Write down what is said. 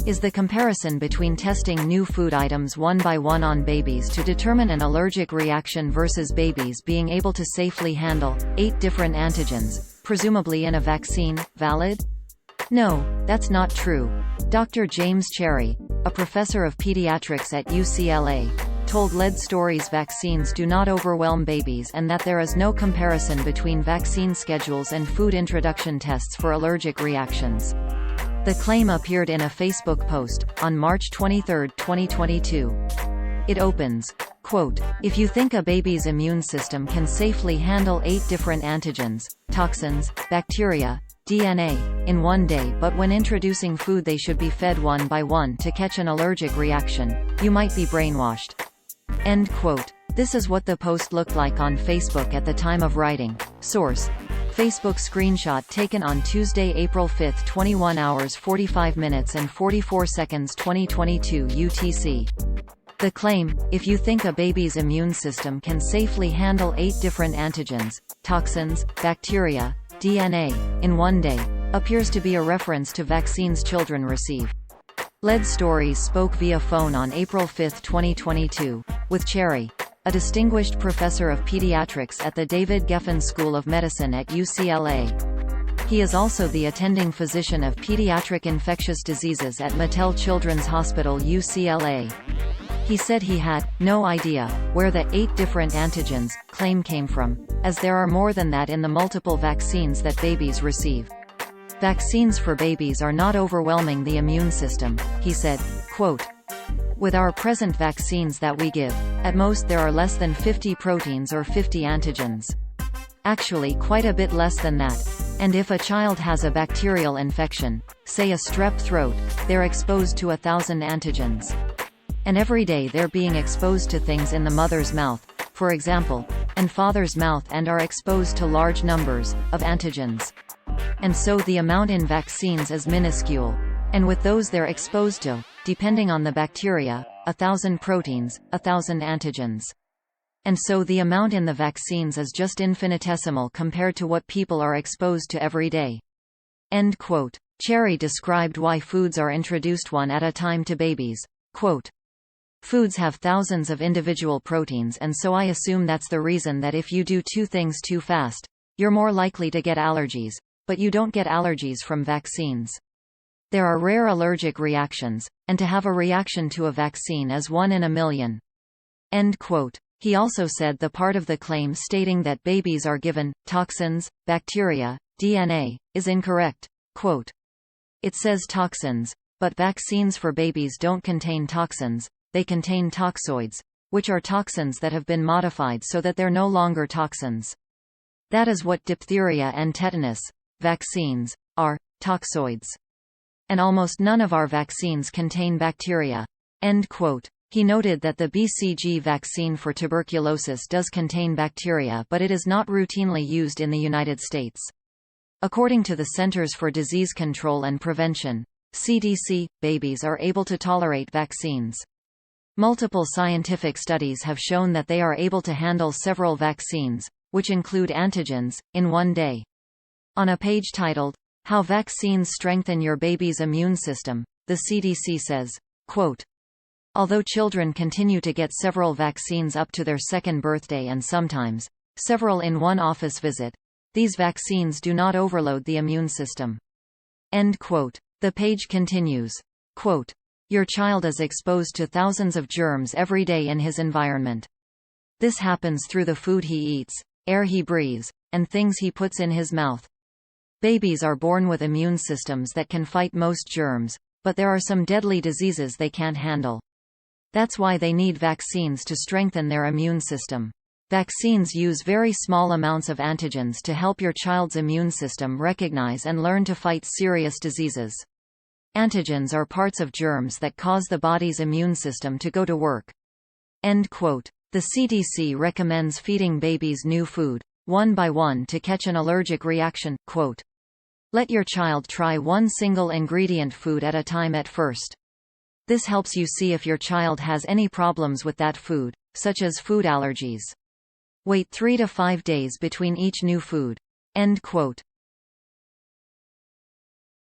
is the comparison between testing new food items one by one on babies to determine an allergic reaction versus babies being able to safely handle 8 different antigens, presumably in a vaccine, valid? No, that's not true. Dr. James Cherry, a professor of pediatrics at UCLA, told Lead Stories vaccines do not overwhelm babies and that there is no comparison between vaccine schedules and food introduction tests for allergic reactions. The claim appeared in a Facebook post, on March 23, 2022. It opens, quote, "If you think a baby's immune system can safely handle 8 different antigens, toxins, bacteria, DNA, in one day, but when introducing food they should be fed one by one to catch an allergic reaction, you might be brainwashed." End quote. This is what the post looked like on Facebook at the time of writing. Source: Facebook screenshot taken on Tuesday, April 5, 21 hours 45 minutes and 44 seconds 2022 UTC. The claim, "If you think a baby's immune system can safely handle 8 different antigens, toxins, bacteria, DNA, in one day," appears to be a reference to vaccines children receive. Lead Stories spoke via phone on April 5, 2022, with Cherry, a distinguished professor of pediatrics at the David Geffen School of Medicine at UCLA. He is also the attending physician of pediatric infectious diseases at Mattel Children's Hospital UCLA. He said he had no idea where the 8 different antigens claim came from, as there are more than that in the multiple vaccines that babies receive. Vaccines for babies are not overwhelming the immune system, he said, quote, "With our present vaccines that we give, at most there are less than 50 proteins or 50 antigens. Actually quite a bit less than that. And if a child has a bacterial infection, say a strep throat, they're exposed to 1,000 antigens. And every day they're being exposed to things in the mother's mouth, for example, and father's mouth, and are exposed to large numbers of antigens. And so the amount in vaccines is minuscule. And with those they're exposed to, depending on the bacteria, 1,000 proteins, 1,000 antigens. And so the amount in the vaccines is just infinitesimal compared to what people are exposed to every day." End quote. Cherry described why foods are introduced one at a time to babies. Quote, "Foods have thousands of individual proteins, and so I assume that's the reason that if you do 2 things too fast, you're more likely to get allergies, but you don't get allergies from vaccines. There are rare allergic reactions, and to have a reaction to a vaccine is 1 in a million." End quote. He also said the part of the claim stating that babies are given toxins, bacteria, DNA, is incorrect. Quote, "It says toxins, but vaccines for babies don't contain toxins, they contain toxoids, which are toxins that have been modified so that they're no longer toxins. That is what diphtheria and tetanus vaccines are, toxoids. And almost none of our vaccines contain bacteria." End quote. He noted that the BCG vaccine for tuberculosis does contain bacteria, but it is not routinely used in the United States. According to the Centers for Disease Control and Prevention, CDC, babies are able to tolerate vaccines. Multiple scientific studies have shown that they are able to handle several vaccines, which include antigens, in one day. On a page titled, "How Vaccines Strengthen Your Baby's Immune System," the CDC says, quote, "Although children continue to get several vaccines up to their 2nd birthday and sometimes several in one office visit, these vaccines do not overload the immune system." End quote. The page continues, quote, "Your child is exposed to thousands of germs every day in his environment. This happens through the food he eats, air he breathes, and things he puts in his mouth. Babies are born with immune systems that can fight most germs, but there are some deadly diseases they can't handle. That's why they need vaccines to strengthen their immune system. Vaccines use very small amounts of antigens to help your child's immune system recognize and learn to fight serious diseases. Antigens are parts of germs that cause the body's immune system to go to work." End quote. The CDC recommends feeding babies new food, one by one, to catch an allergic reaction. Quote, "Let your child try one single ingredient food at a time at first. This helps you see if your child has any problems with that food, such as food allergies. Wait 3 to 5 days between each new food." End quote.